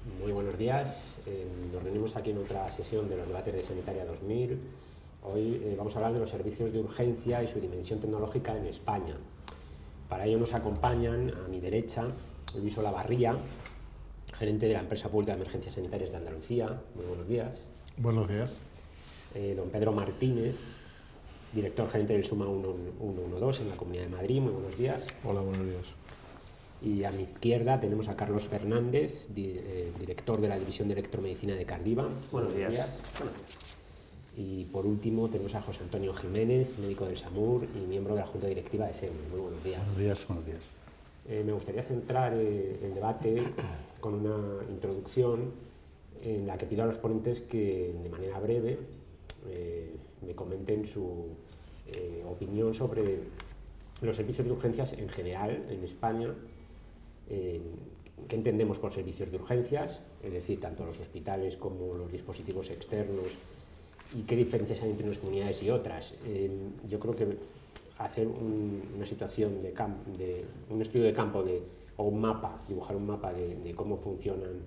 Muy buenos días. Nos reunimos aquí en otra sesión de los debates de Sanitaria 2000. Hoy vamos a hablar de los servicios de urgencia y su dimensión tecnológica en España. Para ello nos acompañan a mi derecha Luis Olavarría, gerente de la Empresa Pública de Emergencias Sanitarias de Andalucía. Muy buenos días. Buenos días. Don Pedro Martínez, director gerente del SUMA 112 en la Comunidad de Madrid. Muy buenos días. Hola, buenos días. Y a mi izquierda tenemos a Carlos Fernández, director de la División de Electromedicina de Cardiva. Buenos días. Y por último tenemos a José Antonio Jiménez, médico del SAMUR y miembro de la Junta Directiva de SEMI. Muy buenos días. Buenos días, buenos días. Me gustaría centrar el debate con una introducción en la que pido a los ponentes que de manera breve me comenten su opinión sobre los servicios de urgencias en general en España. ¿Qué entendemos por servicios de urgencias? Es decir, tanto los hospitales como los dispositivos externos, y qué diferencias hay entre unas comunidades y otras. Yo creo que hacer una situación un estudio de campo o un mapa, dibujar un mapa de cómo funcionan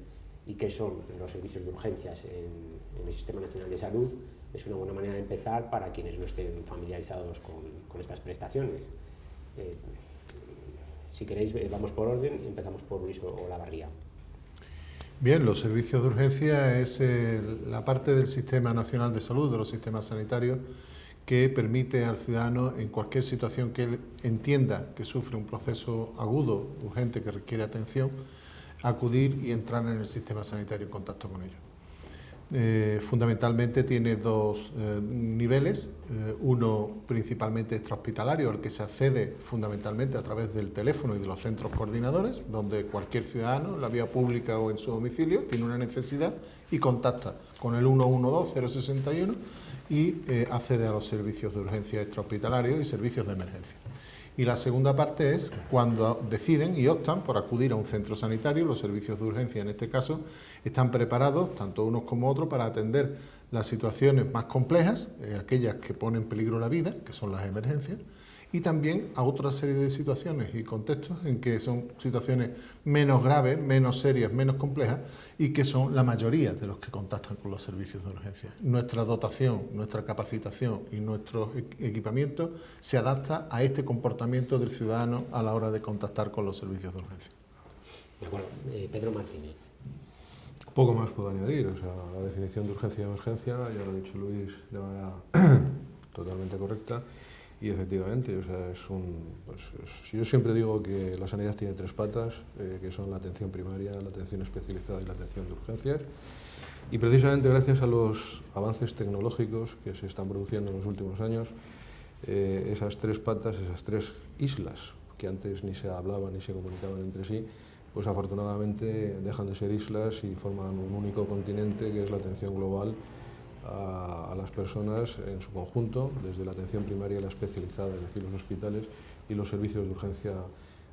y qué son los servicios de urgencias en el Sistema Nacional de Salud es una buena manera de empezar para quienes no estén familiarizados con estas prestaciones. Si queréis, vamos por orden, empezamos por Luis Olavarría. Bien, los servicios de urgencia es la parte del Sistema Nacional de Salud, de los sistemas sanitarios, que permite al ciudadano, en cualquier situación que él entienda que sufre un proceso agudo, urgente, que requiere atención, acudir y entrar en el sistema sanitario en contacto con ellos. Fundamentalmente tiene dos niveles, uno principalmente extrahospitalario, al que se accede fundamentalmente a través del teléfono y de los centros coordinadores, donde cualquier ciudadano, en la vía pública o en su domicilio, tiene una necesidad y contacta con el 112-061 y accede a los servicios de urgencia extrahospitalarios y servicios de emergencia. Y la segunda parte es cuando deciden y optan por acudir a un centro sanitario. Los servicios de urgencia, en este caso, están preparados, tanto unos como otros, para atender las situaciones más complejas, aquellas que ponen en peligro la vida, que son las emergencias, y también a otra serie de situaciones y contextos en que son situaciones menos graves, menos serias, menos complejas, y que son la mayoría de los que contactan con los servicios de urgencia. Nuestra dotación, nuestra capacitación y nuestro equipamiento se adapta a este comportamiento del ciudadano a la hora de contactar con los servicios de urgencia. De acuerdo. Pedro Martínez. Poco más puedo añadir, o sea, la definición de urgencia y emergencia, ya lo ha dicho Luis de manera totalmente correcta. Y efectivamente, o sea, yo siempre digo que la sanidad tiene tres patas, que son la atención primaria, la atención especializada y la atención de urgencias. Y precisamente gracias a los avances tecnológicos que se están produciendo en los últimos años, esas tres patas, esas tres islas, que antes ni se hablaban ni se comunicaban entre sí, pues afortunadamente dejan de ser islas y forman un único continente, que es la atención global a las personas en su conjunto, desde la atención primaria y la especializada, es decir, los hospitales y los servicios de urgencia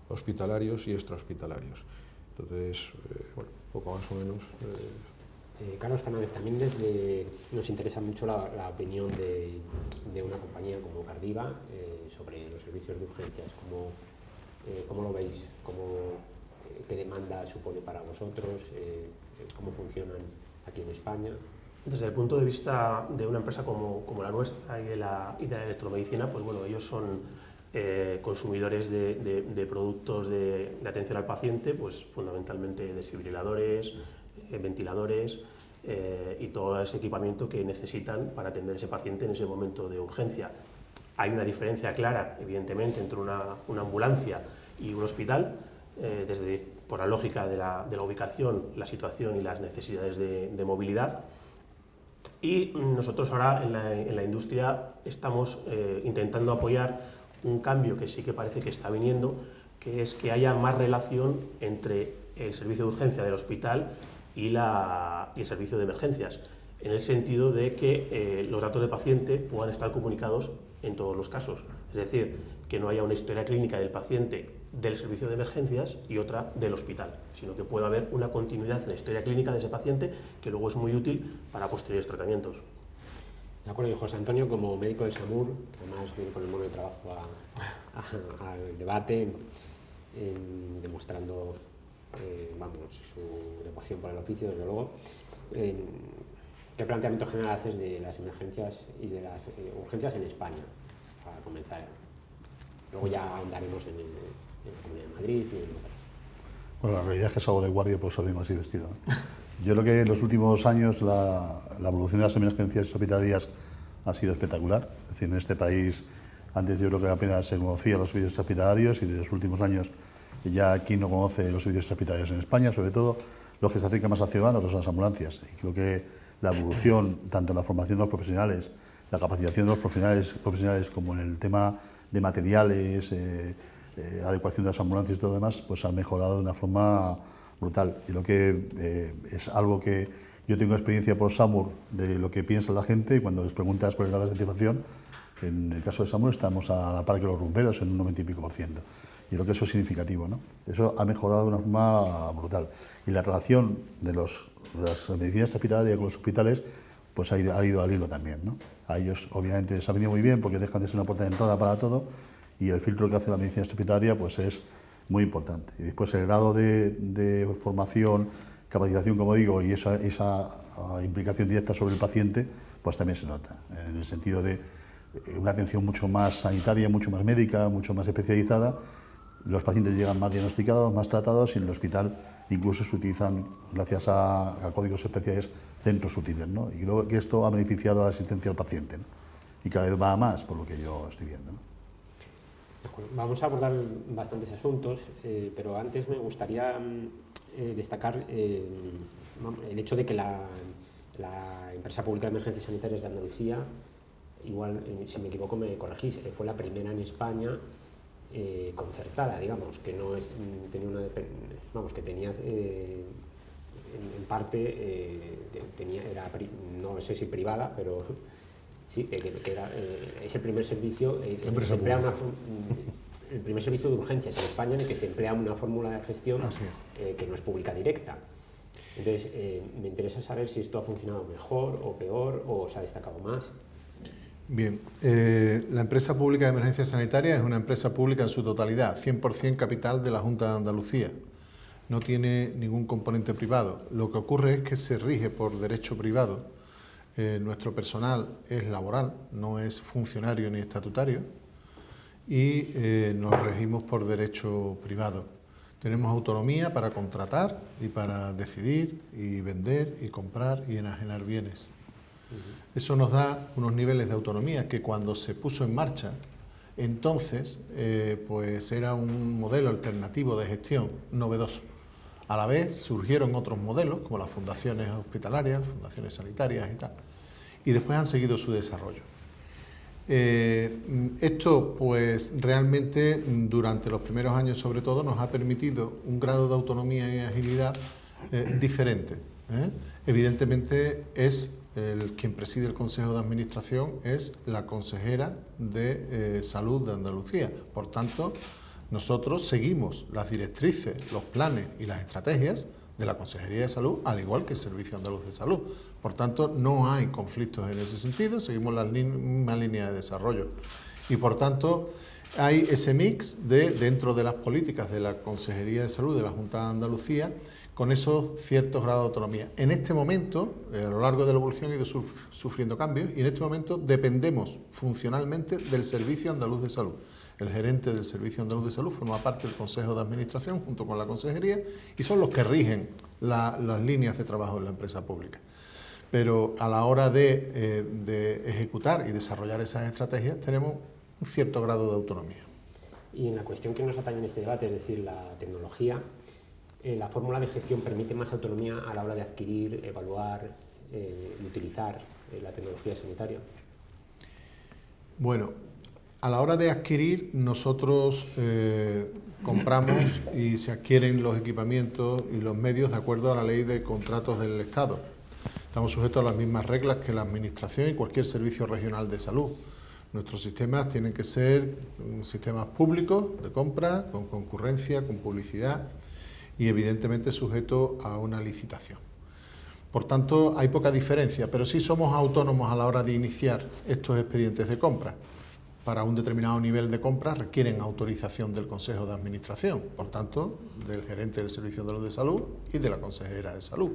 hospitalarios y extrahospitalarios. Entonces, bueno, poco más o menos. Carlos Fernández, también nos interesa mucho la opinión de una compañía como Cardiva sobre los servicios de urgencias. ¿Cómo lo veis? ¿Qué demanda supone para vosotros? ¿Cómo funcionan aquí en España? Desde el punto de vista de una empresa como la nuestra y de la electromedicina, pues bueno, ellos son consumidores de productos de atención al paciente, pues fundamentalmente desfibriladores, ventiladores y todo ese equipamiento que necesitan para atender a ese paciente en ese momento de urgencia. Hay una diferencia clara, evidentemente, entre una ambulancia y un hospital, por la lógica de la ubicación, la situación y las necesidades de movilidad. Y nosotros ahora en la industria estamos intentando apoyar un cambio que sí que parece que está viniendo, que es que haya más relación entre el servicio de urgencia del hospital y el servicio de emergencias, en el sentido de que los datos del paciente puedan estar comunicados en todos los casos. Es decir, que no haya una historia clínica del paciente del servicio de emergencias y otra del hospital, sino que pueda haber una continuidad en la historia clínica de ese paciente que luego es muy útil para posteriores tratamientos. De acuerdo, y José Antonio, como médico del SAMUR, que además viene con el mono de trabajo al debate, demostrando su devoción por el oficio, desde luego. ¿Qué planteamiento general haces de las emergencias y de las urgencias en España, para comenzar? Luego ya ahondaremos en la Comunidad de Madrid y en otras. Bueno, la realidad es que salgo de guardia, por eso mismo así vestido, ¿no? Yo creo que en los últimos años la evolución de las emergencias hospitalarias ha sido espectacular. Es decir, en este país, antes yo creo que apenas se conocían los servicios hospitalarios, y en los últimos años ya aquí no conoce los servicios hospitalarios en España, sobre todo los que se acercan más al ciudadano, que son las ambulancias. Y creo que la evolución, tanto en la formación de los profesionales, la capacitación de los profesionales como en el tema de materiales, adecuación de las ambulancias y todo lo demás, pues ha mejorado de una forma brutal. Y lo que es algo que yo tengo experiencia por SAMUR de lo que piensa la gente, y cuando les preguntas por el grado de satisfacción, en el caso de SAMUR estamos a la par que los rumberos, en un 90 y pico %. Y creo que eso es significativo, ¿no? Eso ha mejorado de una forma brutal. Y la relación de las medicinas hospitalarias con los hospitales, pues ha ido al hilo también, ¿no? A ellos obviamente les ha venido muy bien porque dejan de ser una puerta de entrada para todo, y el filtro que hace la medicina hospitalaria pues es muy importante. Y después el grado de formación, capacitación, como digo, y esa implicación directa sobre el paciente, pues también se nota, en el sentido de una atención mucho más sanitaria, mucho más médica, mucho más especializada. Los pacientes llegan más diagnosticados, más tratados, y en el hospital incluso se utilizan, gracias a códigos especiales, centros útiles, ¿no? Y creo que esto ha beneficiado a la asistencia al paciente, ¿no? Y cada vez va a más, por lo que yo estoy viendo, ¿no? Vamos a abordar bastantes asuntos, pero antes me gustaría destacar el hecho de que la Empresa Pública de Emergencias Sanitarias de Andalucía, igual, si me equivoco me corregís, fue la primera en España concertada, digamos, que no tenía una, vamos, que tenía en parte era, no sé si privada, pero sí, que era ese primer servicio, se emplea el primer servicio de urgencias en España en el que se emplea una fórmula de gestión que no es pública directa. Entonces, me interesa saber si esto ha funcionado mejor o peor, o se ha destacado más. Bien, la Empresa Pública de Emergencias Sanitarias es una empresa pública en su totalidad, 100% capital de la Junta de Andalucía. No tiene ningún componente privado. Lo que ocurre es que se rige por derecho privado. Nuestro personal es laboral, no es funcionario ni estatutario, y nos regimos por derecho privado. Tenemos autonomía para contratar y para decidir y vender y comprar y enajenar bienes. Eso nos da unos niveles de autonomía que, cuando se puso en marcha, entonces pues era un modelo alternativo de gestión novedoso. A la vez surgieron otros modelos, como las fundaciones hospitalarias, las fundaciones sanitarias y tal, y después han seguido su desarrollo. Esto pues realmente durante los primeros años sobre todo nos ha permitido un grado de autonomía y agilidad diferente. Evidentemente quien preside el Consejo de Administración es la consejera de Salud de Andalucía. Por tanto, nosotros seguimos las directrices, los planes y las estrategias de la Consejería de Salud, al igual que el Servicio Andaluz de Salud. Por tanto, no hay conflictos en ese sentido, seguimos la misma línea de desarrollo. Y por tanto, hay ese mix dentro de las políticas de la Consejería de Salud de la Junta de Andalucía, con esos ciertos grados de autonomía. En este momento, a lo largo de la evolución, ha ido sufriendo cambios, y en este momento dependemos funcionalmente del Servicio Andaluz de Salud. El gerente del Servicio Andaluz de Salud forma parte del Consejo de Administración junto con la Consejería, y son los que rigen las líneas de trabajo en la empresa pública. Pero a la hora de ejecutar y desarrollar esas estrategias tenemos un cierto grado de autonomía. Y en la cuestión que nos atañe en este debate, es decir, la tecnología, la fórmula de gestión permite más autonomía a la hora de adquirir, evaluar y utilizar la tecnología sanitaria. Bueno, a la hora de adquirir, nosotros compramos y se adquieren los equipamientos y los medios de acuerdo a la ley de contratos del Estado. Estamos sujetos a las mismas reglas que la Administración y cualquier servicio regional de salud. Nuestros sistemas tienen que ser sistemas públicos de compra, con concurrencia, con publicidad y evidentemente sujetos a una licitación. Por tanto, hay poca diferencia, pero sí somos autónomos a la hora de iniciar estos expedientes de compra. para un determinado nivel de compra requieren autorización del Consejo de Administración, por tanto, del gerente del Servicio Andaluz de Salud y de la consejera de Salud.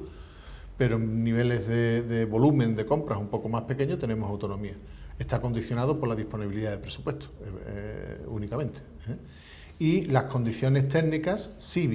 Pero en niveles de volumen de compras un poco más pequeños tenemos autonomía. Está condicionado por la disponibilidad de presupuesto únicamente. Y las condiciones técnicas sí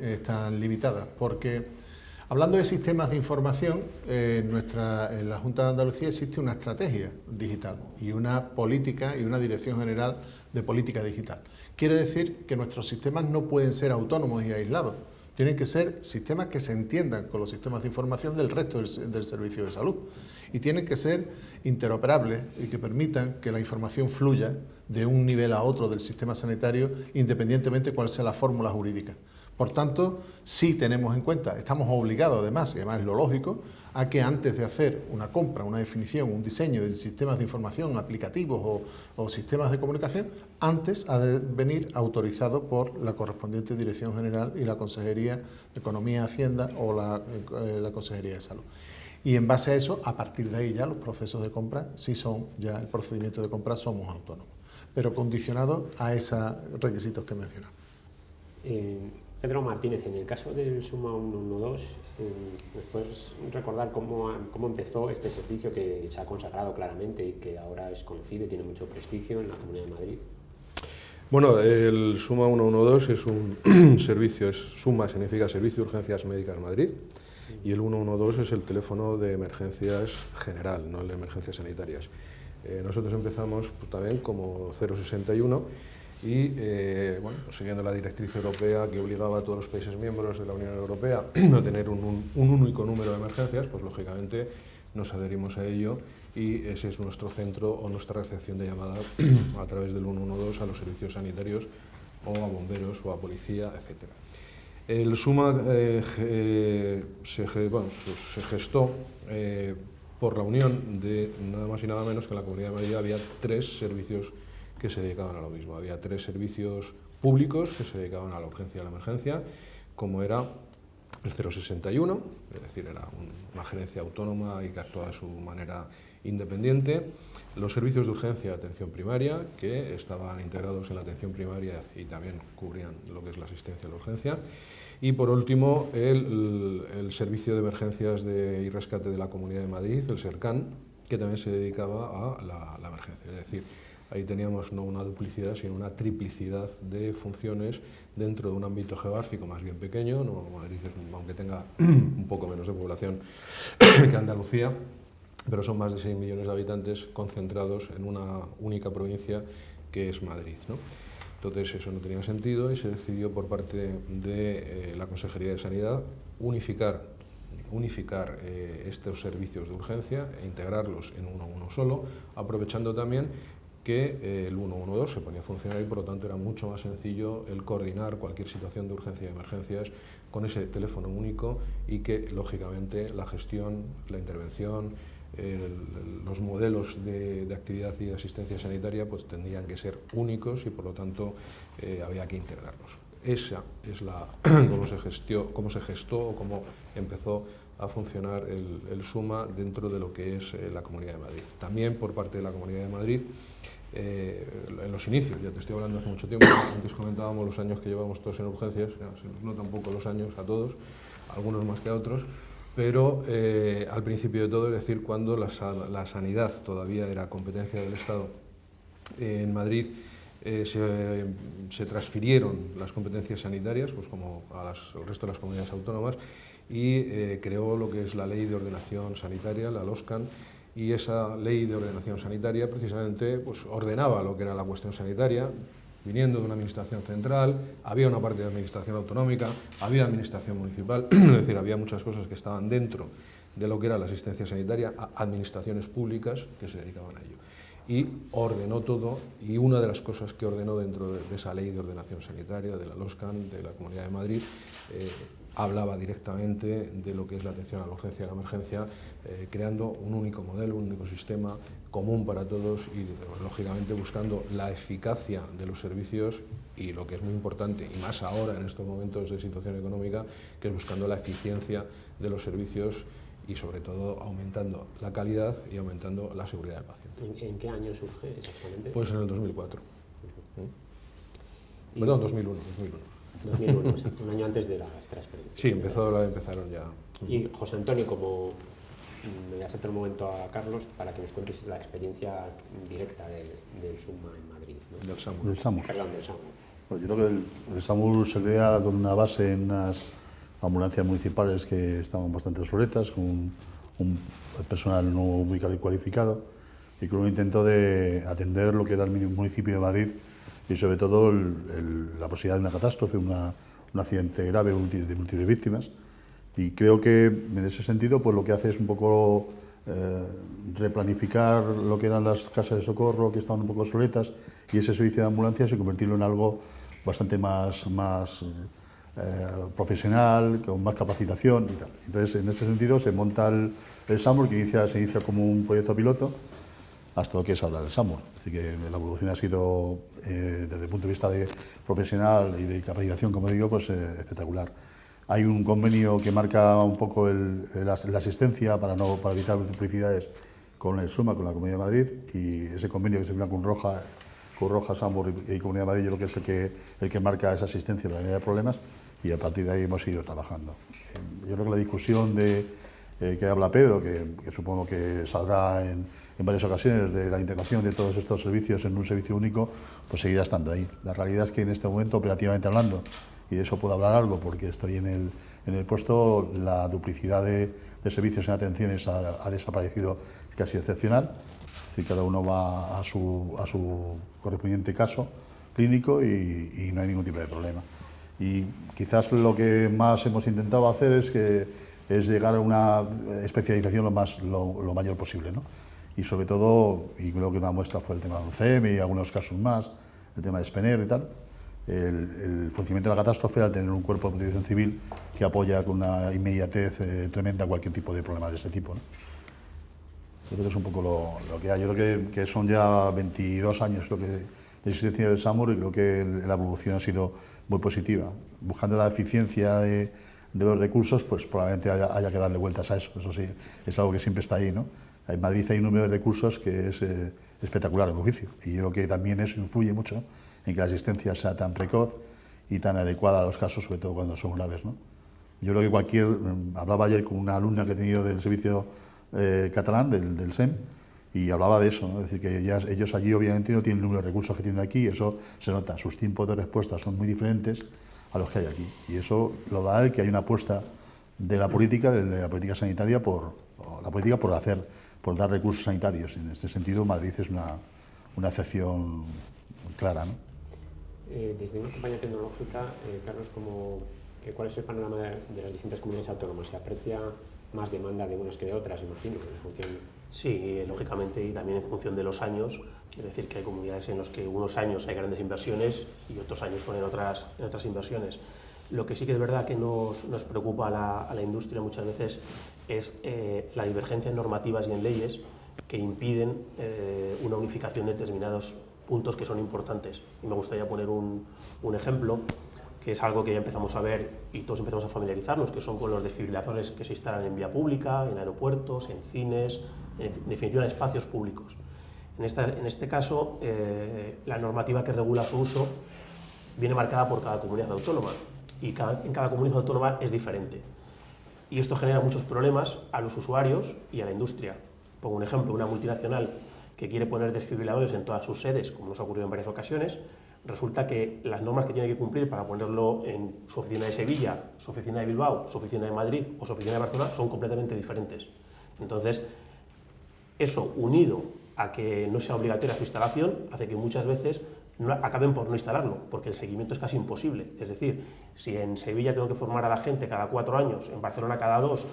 están limitadas, porque hablando de sistemas de información, en la Junta de Andalucía existe una estrategia digital y una política y una dirección general de política digital. Quiere decir que nuestros sistemas no pueden ser autónomos y aislados. Tienen que ser sistemas que se entiendan con los sistemas de información del resto del servicio de salud y tienen que ser interoperables y que permitan que la información fluya de un nivel a otro del sistema sanitario independientemente de cuál sea la fórmula jurídica. Por tanto, sí tenemos en cuenta, estamos obligados además, y además es lo lógico, a que antes de hacer una compra, una definición, un diseño de sistemas de información, aplicativos o sistemas de comunicación, antes ha de venir autorizado por la correspondiente Dirección General y la Consejería de Economía y Hacienda o la Consejería de Salud. Y en base a eso, a partir de ahí ya los procesos de compra sí son, ya el procedimiento de compra somos autónomos, pero condicionados a esos requisitos que he mencionado. Pedro Martínez, en el caso del Suma 112, ¿me puedes recordar cómo empezó este servicio que se ha consagrado claramente y que ahora es conocido y tiene mucho prestigio en la Comunidad de Madrid? Bueno, el Suma 112 es un servicio, Suma significa Servicio de Urgencias Médicas Madrid, y el 112 es el teléfono de emergencias general, no el de emergencias sanitarias. Nosotros empezamos pues, también como 061 y bueno, siguiendo la directriz europea que obligaba a todos los países miembros de la Unión Europea a tener un único número de emergencias, pues lógicamente nos adherimos a ello y ese es nuestro centro o nuestra recepción de llamada a través del 112 a los servicios sanitarios o a bomberos o a policía, etc. El SUMA se gestó por la unión de nada más y nada menos que en la Comunidad de Madrid había 3 servicios que se dedicaban a lo mismo. Había 3 servicios públicos que se dedicaban a la urgencia y a la emergencia, como era el 061, es decir, era una gerencia autónoma y que actuaba de su manera independiente, los servicios de urgencia y atención primaria, que estaban integrados en la atención primaria y también cubrían lo que es la asistencia a la urgencia, y por último el servicio de emergencias y rescate de la Comunidad de Madrid, el SERCAN, que también se dedicaba a la emergencia, es decir, ahí teníamos no una duplicidad, sino una triplicidad de funciones dentro de un ámbito geográfico más bien pequeño. No, Madrid, aunque tenga un poco menos de población que Andalucía, pero son más de 6 millones de habitantes concentrados en una única provincia que es Madrid, ¿no? Entonces eso no tenía sentido y se decidió por parte de la Consejería de Sanidad unificar estos servicios de urgencia e integrarlos en uno solo, aprovechando también que el 112 se ponía a funcionar y por lo tanto era mucho más sencillo el coordinar cualquier situación de urgencia y emergencias con ese teléfono único y que lógicamente la gestión, la intervención, los modelos de actividad y de asistencia sanitaria pues tendrían que ser únicos y por lo tanto había que integrarlos. Esa es cómo se gestó o cómo empezó a funcionar el SUMA dentro de lo que es la Comunidad de Madrid. También por parte de la Comunidad de Madrid, en los inicios, ya te estoy hablando hace mucho tiempo, antes comentábamos los años que llevamos todos en urgencias, ya se nos nota un poco los años a todos, algunos más que a otros, pero al principio de todo, es decir, cuando la sanidad todavía era competencia del Estado, en Madrid se transfirieron las competencias sanitarias, pues como al resto de las comunidades autónomas, y creó lo que es la Ley de Ordenación Sanitaria, la LOSCAN, y esa Ley de Ordenación Sanitaria precisamente pues, ordenaba lo que era la cuestión sanitaria, viniendo de una administración central, había una parte de administración autonómica, había administración municipal, es decir, había muchas cosas que estaban dentro de lo que era la asistencia sanitaria, administraciones públicas que se dedicaban a ello. Y ordenó todo, y una de las cosas que ordenó dentro de esa Ley de Ordenación Sanitaria, de la LOSCAN, de la Comunidad de Madrid, hablaba directamente de lo que es la atención a la urgencia y a la emergencia, creando un único modelo, un único sistema común para todos y, lógicamente, buscando la eficacia de los servicios y, lo que es muy importante, y más ahora en estos momentos de situación económica, que es buscando la eficiencia de los servicios y sobre todo aumentando la calidad y aumentando la seguridad del paciente. ¿En qué año surge exactamente? Pues en el 2004. Perdón, 2001. 2001, o sea, un año antes de las transferencias. Sí, empezaron ya. Y José Antonio, como me voy a hacer un momento a Carlos para que nos cuentes la experiencia directa del SUMA en Madrid, ¿no? Del SAMUR. Del SAMUR. Perdón, del SAMUR. Pues yo creo que el SAMUR se crea con una base en unas ambulancias municipales que estaban bastante obsoletas, con un personal no muy cualificado, y con un intento de atender lo que era el municipio de Madrid y sobre todo la posibilidad de una catástrofe, un accidente grave de múltiples víctimas. Y creo que en ese sentido pues lo que hace es un poco replanificar lo que eran las casas de socorro, que estaban un poco obsoletas, y ese servicio de ambulancias y convertirlo en algo bastante más profesional, con más capacitación y tal. Entonces, en ese sentido se monta el SAMUR, que se inicia como un proyecto piloto, hasta lo que es ahora el SAMUR. Así que la evolución ha sido, desde el punto de vista de profesional y de capacitación, como digo, pues espectacular. Hay un convenio que marca un poco la asistencia para evitar duplicidades con el SUMA, con la Comunidad de Madrid, y ese convenio que se firma con Roja, SAMUR y Comunidad de Madrid, yo creo que es el que marca esa asistencia para la medida de problemas, y a partir de ahí hemos ido trabajando. Yo creo que la discusión que habla Pedro, que supongo que saldrá en varias ocasiones, de la integración de todos estos servicios en un servicio único, pues seguirá estando ahí. La realidad es que en este momento, operativamente hablando, y de eso puedo hablar algo porque estoy en el puesto, la duplicidad de servicios en atenciones ha desaparecido casi excepcional. Es decir, cada uno va a su correspondiente caso clínico y no hay ningún tipo de problema. Y quizás lo que más hemos intentado hacer es llegar a una especialización lo mayor posible, ¿no? Y sobre todo, y creo que una muestra fue el tema de UCM y algunos casos más, el tema de SPENER y tal, el funcionamiento de la catástrofe al tener un cuerpo de protección civil que apoya con una inmediatez tremenda cualquier tipo de problema de este tipo, ¿no? Yo creo que es un poco lo que hay. Yo creo que son ya 22 años de existencia del SAMUR y creo que la evolución ha sido muy positiva. Buscando la eficiencia de los recursos, pues probablemente haya que darle vueltas a eso. Eso sí, es algo que siempre está ahí, ¿no? En Madrid hay un número de recursos que es espectacular, en oficio, y yo creo que también eso influye mucho en que la asistencia sea tan precoz y tan adecuada a los casos, sobre todo cuando son graves, ¿no? Yo creo que hablaba ayer con una alumna que he tenido del servicio catalán, del SEM, y hablaba de eso, ¿no? Es decir, que ellos allí obviamente no tienen el número de recursos que tienen aquí, eso se nota, sus tiempos de respuesta son muy diferentes a los que hay aquí, y eso lo da el que hay una apuesta de la política sanitaria por dar recursos sanitarios. En este sentido, Madrid es una excepción clara, ¿no? Desde una compañía tecnológica, Carlos, ¿cuál es el panorama de las distintas comunidades autónomas? ¿Se aprecia más demanda de unas que de otras, imagino, en función? Sí, lógicamente, y también en función de los años. Quiero decir que hay comunidades en las que unos años hay grandes inversiones y otros años son en otras inversiones. Lo que sí que es verdad que nos preocupa a la industria muchas veces es la divergencia en normativas y en leyes que impiden una unificación de determinados puntos que son importantes. Y me gustaría poner un ejemplo, que es algo que ya empezamos a ver y todos empezamos a familiarizarnos, que son con los desfibriladores que se instalan en vía pública, en aeropuertos, en cines, en definitiva en espacios públicos. En este caso, la normativa que regula su uso viene marcada por cada comunidad autónoma y en cada comunidad autónoma es diferente. Y esto genera muchos problemas a los usuarios y a la industria. Pongo un ejemplo, una multinacional que quiere poner desfibriladores en todas sus sedes, como nos ha ocurrido en varias ocasiones, resulta que las normas que tiene que cumplir para ponerlo en su oficina de Sevilla, su oficina de Bilbao, su oficina de Madrid o su oficina de Barcelona son completamente diferentes. Entonces, eso unido a que no sea obligatoria su instalación hace que muchas veces acaben por no instalarlo, porque el seguimiento es casi imposible. Es decir, si en Sevilla tengo que formar a la gente cada 4 años, en Barcelona cada 2,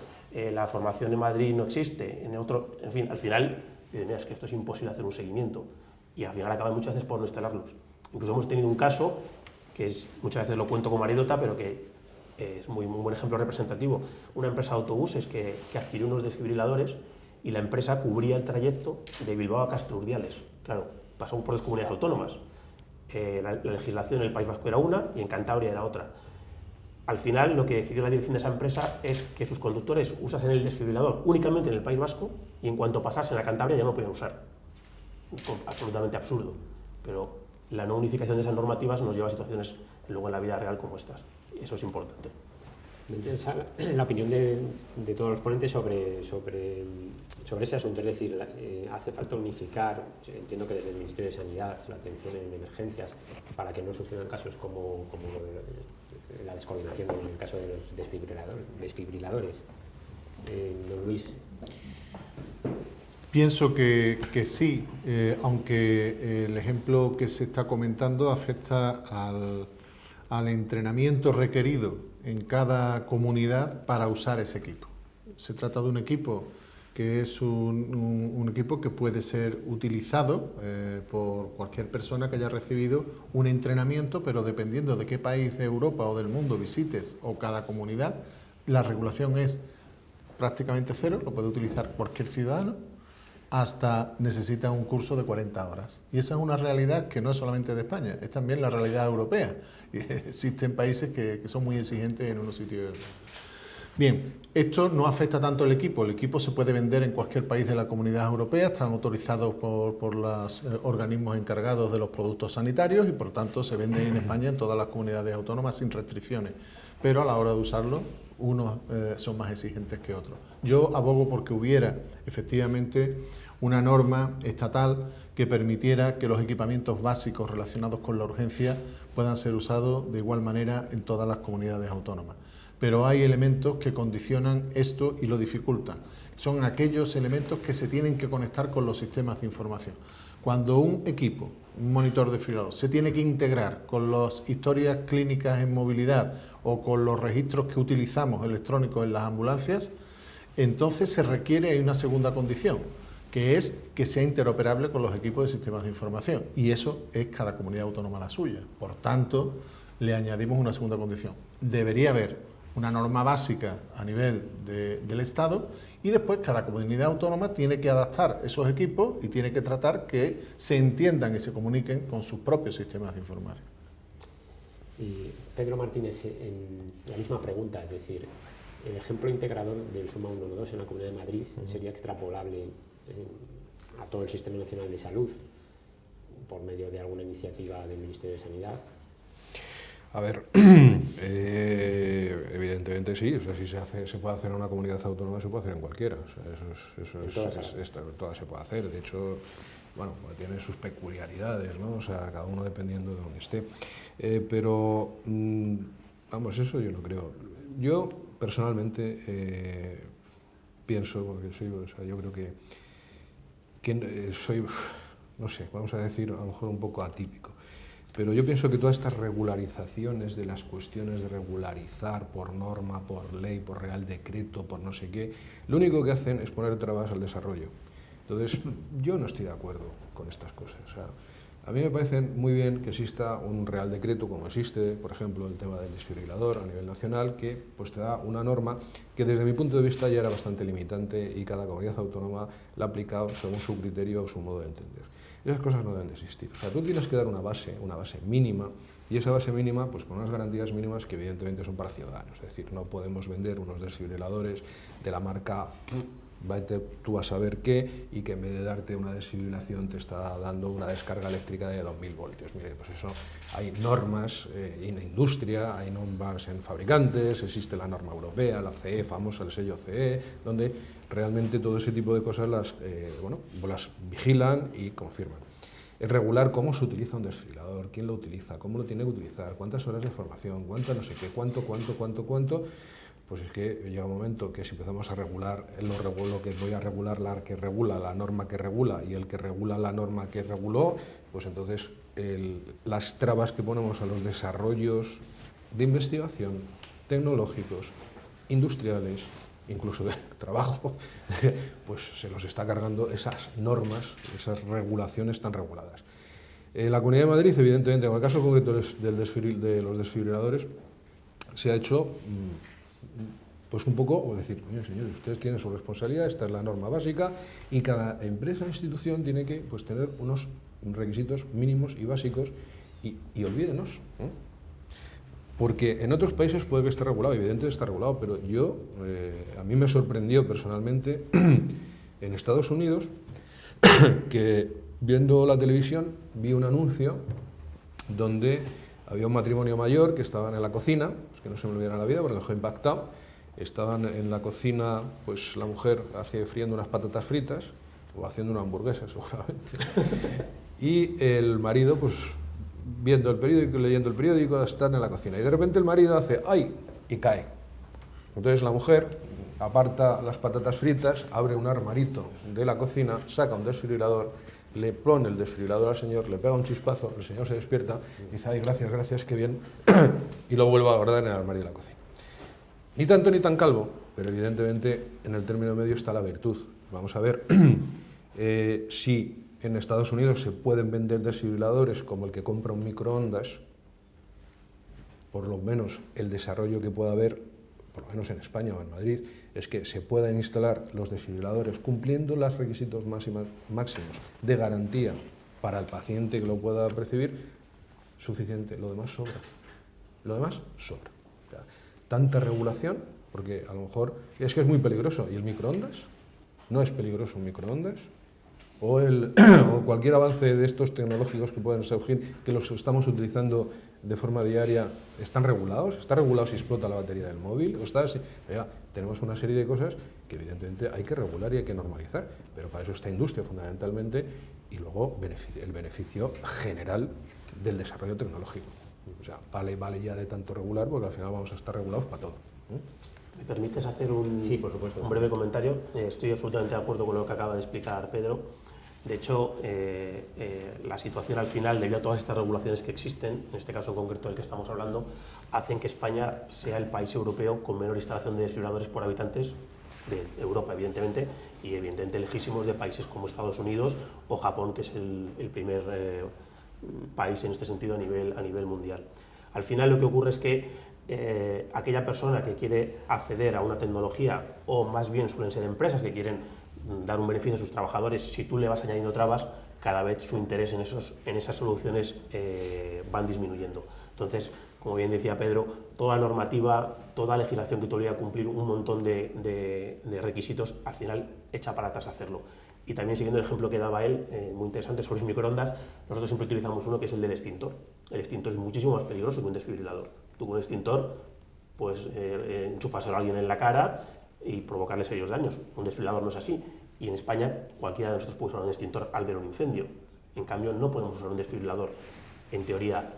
la formación en Madrid no existe, en fin, al final, mira, es que esto es imposible hacer un seguimiento, y al final acaban muchas veces por no instalarlos. Incluso hemos tenido un caso, que muchas veces lo cuento como anécdota, pero que es muy buen ejemplo representativo. Una empresa de autobuses que adquirió unos desfibriladores y la empresa cubría el trayecto de Bilbao a Castro Urdiales. Claro, pasamos por 2 comunidades autónomas. La legislación en el País Vasco era una y en Cantabria era otra. Al final, lo que decidió la dirección de esa empresa es que sus conductores usasen el desfibrilador únicamente en el País Vasco y en cuanto pasasen a Cantabria ya no podían usar. Absolutamente absurdo. Pero la no unificación de esas normativas nos lleva a situaciones luego en la vida real como estas. Y eso es importante. Me interesa la opinión de todos los ponentes sobre ese asunto. Es decir, hace falta unificar, entiendo que desde el Ministerio de Sanidad, la atención en emergencias, para que no sucedan casos como la descoordinación en el caso de los desfibriladores. Don Luis. Pienso que sí, aunque el ejemplo que se está comentando afecta al entrenamiento requerido en cada comunidad para usar ese equipo. Se trata de un equipo que es un equipo que puede ser utilizado por cualquier persona que haya recibido un entrenamiento, pero dependiendo de qué país de Europa o del mundo visites o cada comunidad, la regulación es prácticamente cero, lo puede utilizar cualquier ciudadano, hasta necesita un curso de 40 horas. Y esa es una realidad que no es solamente de España, es también la realidad europea. Y existen países que son muy exigentes en unos sitios y otros. Bien, esto no afecta tanto al equipo. El equipo se puede vender en cualquier país de la Comunidad Europea, están autorizados por los organismos encargados de los productos sanitarios y por tanto se venden en España en todas las comunidades autónomas sin restricciones. Pero a la hora de usarlo, unos son más exigentes que otros. Yo abogo porque hubiera efectivamente una norma estatal que permitiera que los equipamientos básicos relacionados con la urgencia puedan ser usados de igual manera en todas las comunidades autónomas. Pero hay elementos que condicionan esto y lo dificultan. Son aquellos elementos que se tienen que conectar con los sistemas de información. Cuando un equipo, un monitor desfibrilador, se tiene que integrar con las historias clínicas en movilidad o con los registros que utilizamos electrónicos en las ambulancias, entonces se requiere una segunda condición, que es que sea interoperable con los equipos de sistemas de información. Y eso es cada comunidad autónoma la suya. Por tanto, le añadimos una segunda condición. Debería haber una norma básica a nivel del Estado y después cada comunidad autónoma tiene que adaptar esos equipos y tiene que tratar que se entiendan y se comuniquen con sus propios sistemas de información. Y Pedro Martínez, en la misma pregunta, es decir, el ejemplo integrador del Suma 112 en la Comunidad de Madrid sería extrapolable a todo el Sistema Nacional de Salud por medio de alguna iniciativa del Ministerio de Sanidad. A ver, evidentemente sí, o sea, si se puede hacer en una comunidad autónoma, se puede hacer en cualquiera, o sea, todas se puede hacer, de hecho, bueno, tiene sus peculiaridades, ¿no? O sea, cada uno dependiendo de donde esté, pero, vamos, eso yo no creo. Yo, personalmente, pienso, porque soy, o sea, yo creo que soy, no sé, vamos a decir, a lo mejor un poco atípico. Pero yo pienso que todas estas regularizaciones de las cuestiones de regularizar por norma, por ley, por real decreto, por no sé qué, lo único que hacen es poner trabas al desarrollo. Entonces, yo no estoy de acuerdo con estas cosas. O sea, a mí me parece muy bien que exista un real decreto, como existe, por ejemplo, el tema del desfibrilador a nivel nacional, que pues, te da una norma que desde mi punto de vista ya era bastante limitante y cada comunidad autónoma la ha aplicado según su criterio o su modo de entender. Esas cosas no deben de existir. O sea, tú tienes que dar una base mínima, y esa base mínima, pues con unas garantías mínimas que evidentemente son para ciudadanos. Es decir, no podemos vender unos desfibriladores de la marca, tú vas a saber qué, y que en vez de darte una desfibrilación te está dando una descarga eléctrica de 2000 voltios. Mire, pues eso, hay normas en la industria, hay normas en fabricantes, existe la norma europea, la CE, famosa, el sello CE, donde realmente todo ese tipo de cosas las vigilan y confirman. Es regular cómo se utiliza un desfibrilador, quién lo utiliza, cómo lo tiene que utilizar, cuántas horas de formación, cuánto no sé qué, cuánto, pues es que llega un momento que si empezamos a regular lo que voy a regular, la que regula, la norma que regula y el que regula la norma que reguló, pues entonces las trabas que ponemos a los desarrollos de investigación, tecnológicos, industriales, incluso de trabajo, pues se los está cargando esas normas, esas regulaciones tan reguladas. La Comunidad de Madrid, evidentemente, en el caso concreto de los desfibriladores, se ha hecho pues un poco, decir, oye, señores, ustedes tienen su responsabilidad, esta es la norma básica, y cada empresa o institución tiene que pues, tener unos requisitos mínimos y básicos, y olvídenos, ¿no? Porque en otros países puede que esté regulado, evidentemente está regulado, pero a mí me sorprendió personalmente en Estados Unidos que viendo la televisión vi un anuncio donde había un matrimonio mayor que estaban en la cocina, es que no se me olvidará la vida porque me dejó impactado, estaban en la cocina, pues la mujer friendo unas patatas fritas o haciendo una hamburguesa seguramente, y el marido pues viendo el periódico, leyendo el periódico, están en la cocina y de repente el marido hace ¡ay! Y cae. Entonces la mujer aparta las patatas fritas, abre un armarito de la cocina, saca un desfibrilador, le pone el desfibrilador al señor, le pega un chispazo, el señor se despierta y dice ¡ay, gracias, gracias, qué bien! Y lo vuelve a guardar en el armario de la cocina. Ni tanto ni tan calvo, pero evidentemente en el término medio está la virtud. Vamos a ver si en Estados Unidos se pueden vender desfibriladores como el que compra un microondas, por lo menos el desarrollo que pueda haber, por lo menos en España o en Madrid, es que se puedan instalar los desfibriladores cumpliendo los requisitos máximos de garantía para el paciente que lo pueda percibir, suficiente, lo demás sobra. Lo demás sobra. O sea, tanta regulación, porque a lo mejor es que es muy peligroso. ¿Y el microondas? ¿No es peligroso un microondas? O cualquier avance de estos tecnológicos que pueden surgir, que los estamos utilizando de forma diaria, ¿están regulados? ¿Está regulado si explota la batería del móvil? Tenemos una serie de cosas que evidentemente hay que regular y hay que normalizar, pero para eso está industria fundamentalmente y luego el beneficio general del desarrollo tecnológico. O sea, vale ya de tanto regular porque al final vamos a estar regulados para todo. ¿Me permites hacer un breve comentario? Estoy absolutamente de acuerdo con lo que acaba de explicar Pedro. De hecho, la situación al final, debido a todas estas regulaciones que existen, en este caso en concreto del que estamos hablando, hacen que España sea el país europeo con menor instalación de desfibriladores por habitantes de Europa, evidentemente, y evidentemente lejísimos de países como Estados Unidos o Japón, que es el primer país en este sentido a nivel mundial. Al final lo que ocurre es que aquella persona que quiere acceder a una tecnología, o más bien suelen ser empresas que quieren dar un beneficio a sus trabajadores, si tú le vas añadiendo trabas, cada vez su interés en esas soluciones van disminuyendo. Entonces, como bien decía Pedro, toda normativa, toda legislación que te obliga a cumplir un montón de requisitos, al final echa para atrás hacerlo. Y también siguiendo el ejemplo que daba él, muy interesante sobre los microondas, nosotros siempre utilizamos uno que es el del extintor. El extintor es muchísimo más peligroso que un desfibrilador. Tú con un extintor, pues enchufárselo a alguien en la cara y provocarle serios daños. Un desfibrilador no es así. Y en España cualquiera de nosotros puede usar un extintor al ver un incendio. En cambio, no podemos usar un desfibrilador, en teoría,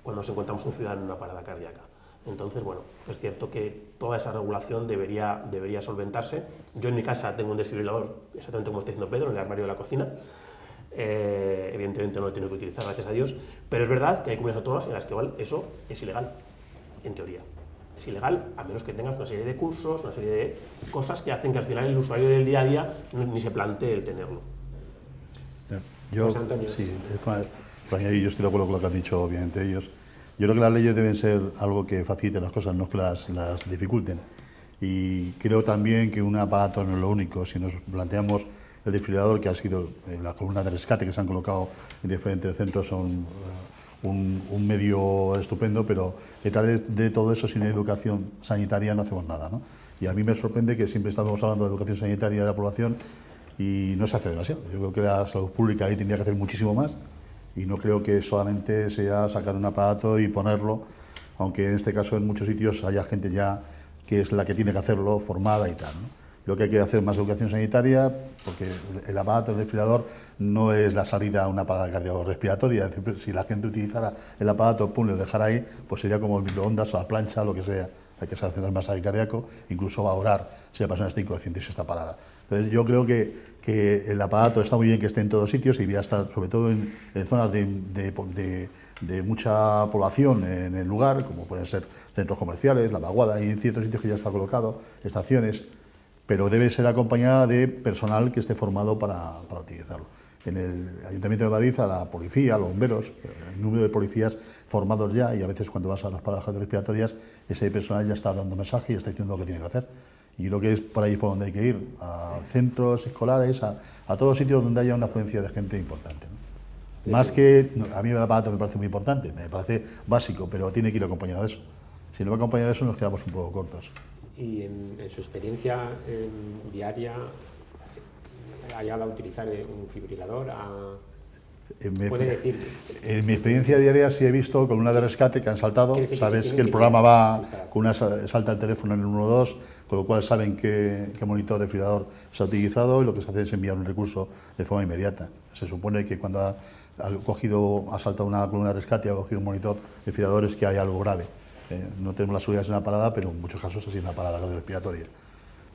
cuando nos encontramos un ciudadano en una parada cardíaca. Entonces, bueno, es cierto que toda esa regulación debería solventarse. Yo en mi casa tengo un desfibrilador, exactamente como está diciendo Pedro, en el armario de la cocina. Evidentemente no lo tengo que utilizar, gracias a Dios, pero es verdad que hay comunidades autónomas en las que eso es ilegal, en teoría. Es ilegal a menos que tengas una serie de cursos, una serie de cosas que hacen que al final el usuario del día a día ni se plantee el tenerlo. Yo estoy de acuerdo con lo que han dicho obviamente ellos. Yo creo que las leyes deben ser algo que facilite las cosas, no que las dificulten. Y creo también que un aparato no es lo único. Si nos planteamos el desfibrilador, que ha sido la columna de rescate que se han colocado en diferentes centros, son un medio estupendo, pero detrás de todo eso, sin educación sanitaria no hacemos nada, ¿no? Y a mí me sorprende que siempre estamos hablando de educación sanitaria de la población y no se hace demasiado. Yo creo que la salud pública ahí tendría que hacer muchísimo más y no creo que solamente sea sacar un aparato y ponerlo, aunque en este caso en muchos sitios haya gente ya que es la que tiene que hacerlo, formada y tal, ¿no? Creo que hay que hacer más educación sanitaria porque el aparato, el desfibrilador, no es la salida a una parada cardiorrespiratoria. Es decir, si la gente utilizara el aparato, pum, lo dejara ahí, pues sería como el microondas o la plancha, lo que sea. Hay que hacer el masaje cardíaco, incluso va a orar si la persona está inconsciente y se está parada. Entonces yo creo que el aparato está muy bien que esté en todos sitios y debería estar sobre todo en zonas de mucha población en el lugar, como pueden ser centros comerciales, la vaguada, y en ciertos sitios que ya está colocado, estaciones, pero debe ser acompañada de personal que esté formado para utilizarlo. En el Ayuntamiento de Madrid, a la policía, a los bomberos, el número de policías formados ya, y a veces cuando vas a las paradas respiratorias, ese personal ya está dando mensaje y está diciendo lo que tiene que hacer. Y creo que es por ahí por donde hay que ir, a centros escolares, a todos los sitios donde haya una afluencia de gente importante, ¿no? Más que, a mí el aparato me parece muy importante, me parece básico, pero tiene que ir acompañado de eso. Si no va acompañado de eso nos quedamos un poco cortos. Y en su experiencia diaria, ¿ha llegado a utilizar un fibrilador? ¿Puede decir? En mi experiencia diaria sí he visto con una de rescate que han saltado, sabes que el programa va con una salta el teléfono en el 112, con lo cual saben qué monitor de fibrilador se ha utilizado y lo que se hace es enviar un recurso de forma inmediata. Se supone que cuando ha saltado una columna de rescate y ha cogido un monitor de fibrilador es que hay algo grave. No tenemos la seguridad de una parada, pero en muchos casos ha sido una parada cardiorrespiratoria.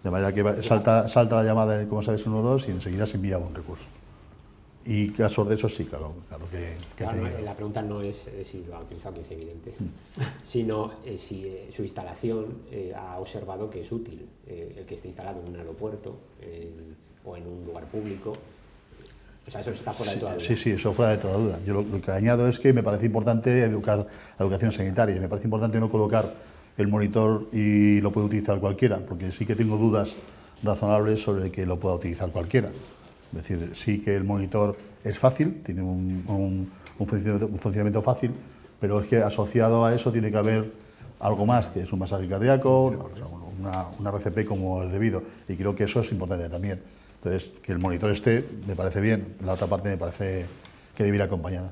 De manera que salta la llamada, como sabes, 112 y enseguida se envía un recurso. Y casos de eso sí, claro que claro, la pregunta no es si lo ha utilizado, que es evidente, sino si su instalación ha observado que es útil, el que esté instalado en un aeropuerto o en un lugar público. O sea, eso está fuera de toda duda. Sí, eso fuera de toda duda. Yo lo que añado es que me parece importante educar la educación sanitaria. Me parece importante no colocar el monitor y lo puede utilizar cualquiera, porque sí que tengo dudas razonables sobre que lo pueda utilizar cualquiera. Es decir, sí que el monitor es fácil, tiene un funcionamiento fácil, pero es que asociado a eso tiene que haber algo más, que es un masaje cardíaco, una RCP como es debido, y creo que eso es importante también. Entonces, que el monitor esté, me parece bien, la otra parte me parece que debe ir acompañada.